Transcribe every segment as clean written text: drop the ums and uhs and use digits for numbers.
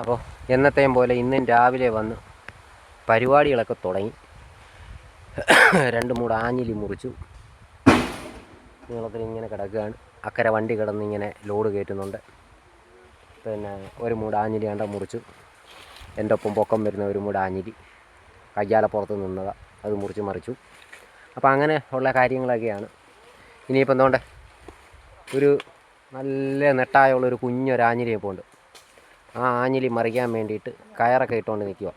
അപ്പോൾ എന്നത്തെയും പോലെ ഇന്നും രാവിലെ വന്ന് പരിപാടികളൊക്കെ തുടങ്ങി. 2 മൂട് ആഞ്ഞിലി മുറിച്ചു. നീളത്തിൽ ഇങ്ങനെ കിടക്കുകയാണ്. അക്കരെ വണ്ടി കിടന്ന് ഇങ്ങനെ ലോഡ് കയറ്റുന്നുണ്ട്. പിന്നെ 1 മൂട് ആഞ്ഞിലി കണ്ട മുറിച്ചു. എൻ്റെ ഒപ്പം പൊക്കം വരുന്ന 1 മൂട് ആഞ്ഞിലി കയ്യാലപ്പുറത്ത് നിന്നതാണ്, അത് മുറിച്ച് മറിച്ചു. അപ്പോൾ അങ്ങനെ ഉള്ള കാര്യങ്ങളൊക്കെയാണ്. ഇനിയിപ്പോൾ എന്തുകൊണ്ട് ഒരു നല്ല നെട്ടായുള്ളൊരു കുഞ്ഞൊരാഞ്ഞിലി ഇപ്പോൾ ഉണ്ട്. ആ ആഞ്ഞിലി മറിക്കാൻ വേണ്ടിയിട്ട് കയറൊക്കെ ഇട്ടുകൊണ്ട് നിൽക്കുക.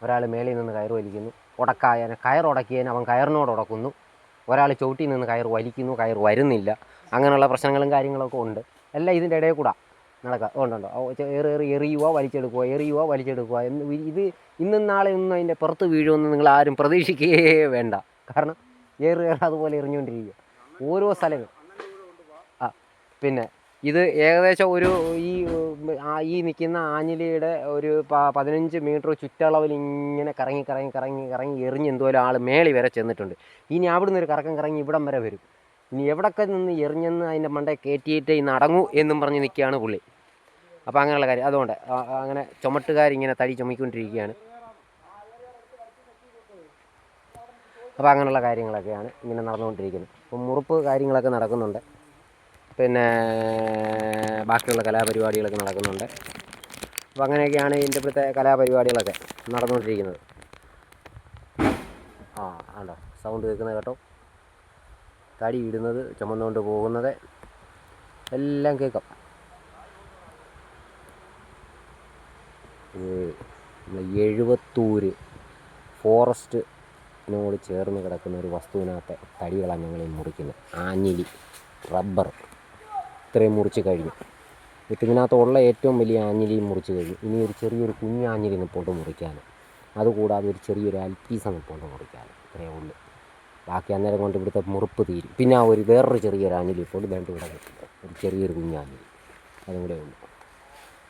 ഒരാൾ മേളിൽ നിന്ന് കയറ് വലിക്കുന്നു, ഉടക്കായനെ കയർ ഉടക്കിയതിന് അവൻ കയറിനോട് ഉടക്കുന്നു. ഒരാൾ ചവിട്ടി നിന്ന് കയർ വലിക്കുന്നു, കയർ വരുന്നില്ല. അങ്ങനെയുള്ള പ്രശ്നങ്ങളും കാര്യങ്ങളൊക്കെ ഉണ്ട്. എല്ലാം ഇതിൻ്റെ ഇടയിൽ കൂടെ നടക്കുക. ഉണ്ടോ എറിയുക വലിച്ചെടുക്കുക ഇത് ഇന്നും നാളെ ഒന്നും അതിൻ്റെ പുറത്ത് വീഴുമെന്ന് നിങ്ങൾ ആരും പ്രതീക്ഷിക്കുകയേ വേണ്ട. കാരണം അതുപോലെ എറിഞ്ഞുകൊണ്ടിരിക്കുക ഓരോ സ്ഥലങ്ങൾ. പിന്നെ ഇത് ഏകദേശം ഒരു ഈ നിൽക്കുന്ന ആഞ്ഞിലിയുടെ ഒരു 15 മീറ്റർ ചുറ്റളവിൽ ഇങ്ങനെ കറങ്ങി എറിഞ്ഞ് എന്തോലും ആൾ മേളി വരെ ചെന്നിട്ടുണ്ട്. ഇനി അവിടുന്ന് ഒരു കറക്കം കറങ്ങി ഇവിടം വരെ വരും. ഇനി എവിടൊക്കെ നിന്ന് എറിഞ്ഞെന്ന് അതിൻ്റെ മണ്ടേ കയറ്റിയിട്ട് ഇന്ന് അടങ്ങൂ എന്നും പറഞ്ഞ് നിൽക്കുകയാണ് പുള്ളി. അപ്പോൾ അങ്ങനെയുള്ള കാര്യം. അതുകൊണ്ട് അങ്ങനെ ചുമട്ടുകാരിങ്ങനെ തടി ചുമക്കൊണ്ടിരിക്കുകയാണ്. അപ്പോൾ അങ്ങനെയുള്ള കാര്യങ്ങളൊക്കെയാണ് ഇങ്ങനെ നടന്നുകൊണ്ടിരിക്കുന്നത്. അപ്പം മുറിപ്പ് കാര്യങ്ങളൊക്കെ നടക്കുന്നുണ്ട്. പിന്നെ ബാക്കിയുള്ള കലാപരിപാടികളൊക്കെ നടക്കുന്നുണ്ട്. അപ്പോൾ അങ്ങനെയൊക്കെയാണ് ഇതിൻ്റെ ഇപ്പോഴത്തെ കലാപരിപാടികളൊക്കെ നടന്നുകൊണ്ടിരിക്കുന്നത്. ആണ്ടോ സൗണ്ട് കേൾക്കുന്നത് കേട്ടോ. തടി ഇടുന്നത്, ചുമന്നുകൊണ്ട് പോകുന്നത് എല്ലാം കേൾക്കാം. എഴുവത്തൂര് ഫോറസ്റ്റിനോട് ചേർന്ന് കിടക്കുന്ന ഒരു വസ്തുവിനകത്തെ തടികളാണ് ഞങ്ങൾ മുറിക്കുന്നത്. ആഞ്ഞിലി, റബ്ബർ ഇത്രയും മുറിച്ച് കഴിഞ്ഞു. ഇതിനകത്തുള്ള ഏറ്റവും വലിയ ആഞ്ഞിലിയും മുറിച്ച് കഴിഞ്ഞു. ഇനി ഒരു ചെറിയൊരു കുഞ്ഞാഞ്ഞിലി നിൽപ്പുണ്ട് മുറിക്കാൻ. അതുകൂടാതെ ഒരു ചെറിയൊരു അൽപ്പീസം നിൽപ്പുണ്ട് മുറിക്കാൻ. ഇത്രയേ ഉള്ളൂ. ബാക്കി അന്നേരം കൊണ്ട് ഇവിടുത്തെ മുറിപ്പ് തീരും. പിന്നെ വേറൊരു ചെറിയൊരു ആഞ്ഞിലി ഇപ്പോൾ വേണ്ട ഇവിടെ ഒരു ചെറിയൊരു കുഞ്ഞാഞ്ഞിലി അതും കൂടെ ഉള്ളൂ.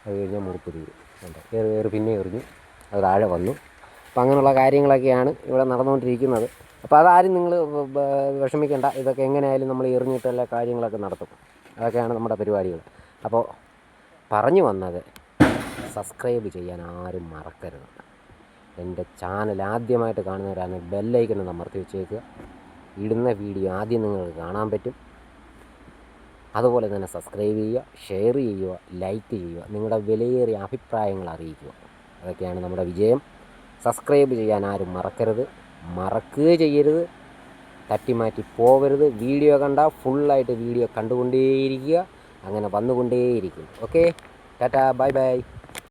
അത് കഴിഞ്ഞാൽ മുറിപ്പ് തീരും. ഏറ് പിന്നെ എറിഞ്ഞു, അത് താഴെ വന്നു. അപ്പം അങ്ങനെയുള്ള കാര്യങ്ങളൊക്കെയാണ് ഇവിടെ നടന്നുകൊണ്ടിരിക്കുന്നത്. അപ്പോൾ അതാരും നിങ്ങൾ വിഷമിക്കേണ്ട. ഇതൊക്കെ എങ്ങനെയായാലും നമ്മൾ എറിഞ്ഞിട്ടുള്ള കാര്യങ്ങളൊക്കെ നടത്തും. അതൊക്കെയാണ് നമ്മുടെ പരിപാടികൾ. അപ്പോൾ പറഞ്ഞു വന്നത്, സബ്സ്ക്രൈബ് ചെയ്യാൻ ആരും മറക്കരുത്. എൻ്റെ ചാനൽ ആദ്യമായിട്ട് കാണുന്നവരാണ് ബെല്ലൈക്കൺ അമർത്തി വെച്ചേക്കുക. ഇടുന്ന വീഡിയോ ആദ്യം നിങ്ങൾക്ക് കാണാൻ പറ്റും. അതുപോലെ തന്നെ സബ്സ്ക്രൈബ് ചെയ്യുക, ഷെയർ ചെയ്യുക, ലൈക്ക് ചെയ്യുക, നിങ്ങളുടെ വിലയേറിയ അഭിപ്രായങ്ങൾ അറിയിക്കുക. അതൊക്കെയാണ് നമ്മുടെ വിജയം. സബ്സ്ക്രൈബ് ചെയ്യാൻ ആരും മറക്കുകയും ചെയ്യരുത്. തട്ടിമാറ്റി പോവരുത്. വീഡിയോ കണ്ടാൽ ഫുള്ളായിട്ട് വീഡിയോ കണ്ടുകൊണ്ടേയിരിക്കുക. അങ്ങനെ വന്നുകൊണ്ടേയിരിക്കും. Okay, tata, bye by.